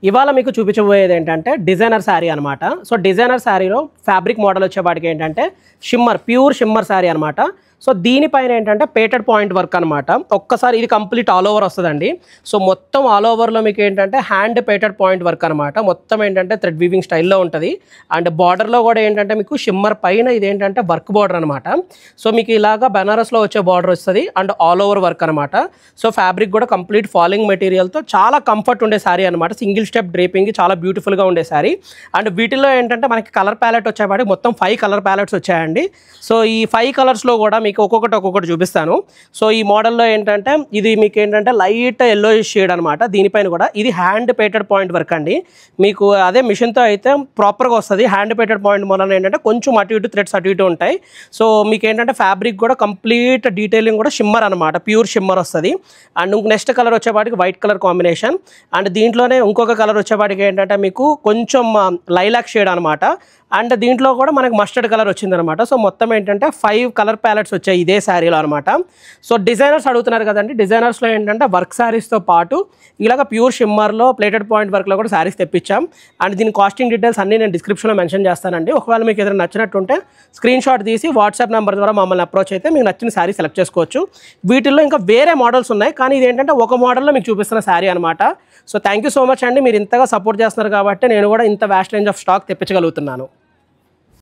ఇవాళ మీకు చూపించబోయేది ఏంటంటే డిజైనర్ శారీ అనమాట. సో డిజైనర్ శారీలో ఫ్యాబ్రిక్ మోడల్ వచ్చేవాటికి ఏంటంటే ప్యూర్ షిమ్మర్ శారీ అనమాట. సో దీనిపైన ఏంటంటే పేటెడ్ పాయింట్ వర్క్ అనమాట. ఒక్కసారి ఇది కంప్లీట్ ఆల్ ఓవర్ వస్తుందండి. సో మొత్తం ఆల్ ఓవర్లో మీకు ఏంటంటే హ్యాండ్ పేటెడ్ పాయింట్ వర్క్ అనమాట. మొత్తం ఏంటంటే థ్రెడ్ వీవింగ్ స్టైల్లో ఉంటుంది. అండ్ బార్డర్లో కూడా ఏంటంటే మీకు షిమ్మర్ పైన ఇది ఏంటంటే వర్క్ బార్డర్ అనమాట. సో మీకు ఇలాగా బనారస్లో వచ్చే బార్డర్ వస్తుంది అండ్ ఆల్ ఓవర్ వర్క్ అనమాట. సో ఫ్యాబ్రిక్ కూడా కంప్లీట్ ఫాలింగ్ మెటీరియల్తో చాలా కంఫర్ట్ ఉండే శారీ అనమాట. సింగిల్ స్టెప్ డ్రేపింగ్ చాలా బ్యూటిఫుల్గా ఉండే శారీ. అండ్ వీటిలో ఏంటంటే మనకి కలర్ ప్యాలెట్ వచ్చేవాడికి మొత్తం 5 కలర్ ప్యాలెట్స్ వచ్చాయండి. సో ఈ 5 కలర్స్లో కూడా మీకు ఒక్కొక్కటి చూపిస్తాను. సో ఈ మోడల్లో ఏంటంటే ఇది మీకు ఏంటంటే లైట్ ఎల్లో షేడ్ అనమాట. దీనిపైన కూడా ఇది హ్యాండ్ పేటెడ్ పాయింట్ వర్క్ అండి. మీకు అదే మిషన్తో అయితే ప్రాపర్గా వస్తుంది. హ్యాండ్ పేటెడ్ పాయింట్ మోడల్ ఏంటంటే కొంచెం అటు ఇటు థ్రెడ్స్ అటు ఇటు ఉంటాయి. సో మీకు ఏంటంటే ఫ్యాబ్రిక్ కూడా కంప్లీట్ డీటెయిలింగ్ కూడా షిమ్మర్ అనమాట. ప్యూర్ షిమ్మర్ వస్తుంది. అండ్ నెక్స్ట్ కలర్ వచ్చేవాటికి వైట్ కలర్ కాంబినేషన్. అండ్ దీంట్లోనే ఇంకొక కలర్ వచ్చేవాటికి ఏంటంటే మీకు కొంచెం లైలాక్ షేడ్ అనమాట. అండ్ దీంట్లో కూడా మనకి మస్టర్డ్ కలర్ వచ్చిందనమాట. సో మొత్తం ఏంటంటే 5 కలర్ ప్యాలెట్స్ వచ్చాయి ఇదే శారీలో అనమాట. సో డిజైనర్స్ అడుగుతున్నారు కదండి, డిజైనర్స్లో ఏంటంటే వర్క్ శారీస్తో పాటు ఇలాగ ప్యూర్ షిమ్మర్లో ప్లేటెడ్ పాయింట్ వర్క్లో కూడా శారీస్ తెప్పించాం. అండ్ దీని కాస్టింగ్ డీటెయిల్స్ అన్నీ నేను డిస్క్రిప్షన్లో మెన్షన్ చేస్తానండి. ఒకవేళ మీకు ఏదైనా నచ్చినట్టుంటే స్క్రీన్ షాట్ తీసి వాట్సాప్ నెంబర్ ద్వారా మమ్మల్ని అప్రోచ్ అయితే మీకు నచ్చిన శారీ సెలెక్ట్ చేసుకోవచ్చు. వీటిల్లో ఇంకా వేరే మోడల్స్ ఉన్నాయి, కానీ ఇది ఏంటంటే ఒక మోడల్లో మీకు చూపిస్తున్న శారీ అనమాట. So thank you so much అండి, మీరు ఇంతగా సపోర్ట్ చేస్తున్నారు కాబట్టి నేను కూడా ఇంత వ్యాస్ట్ రేంజ్ ఆఫ్ స్టాక్ తెప్పించగలుగుతున్నాను.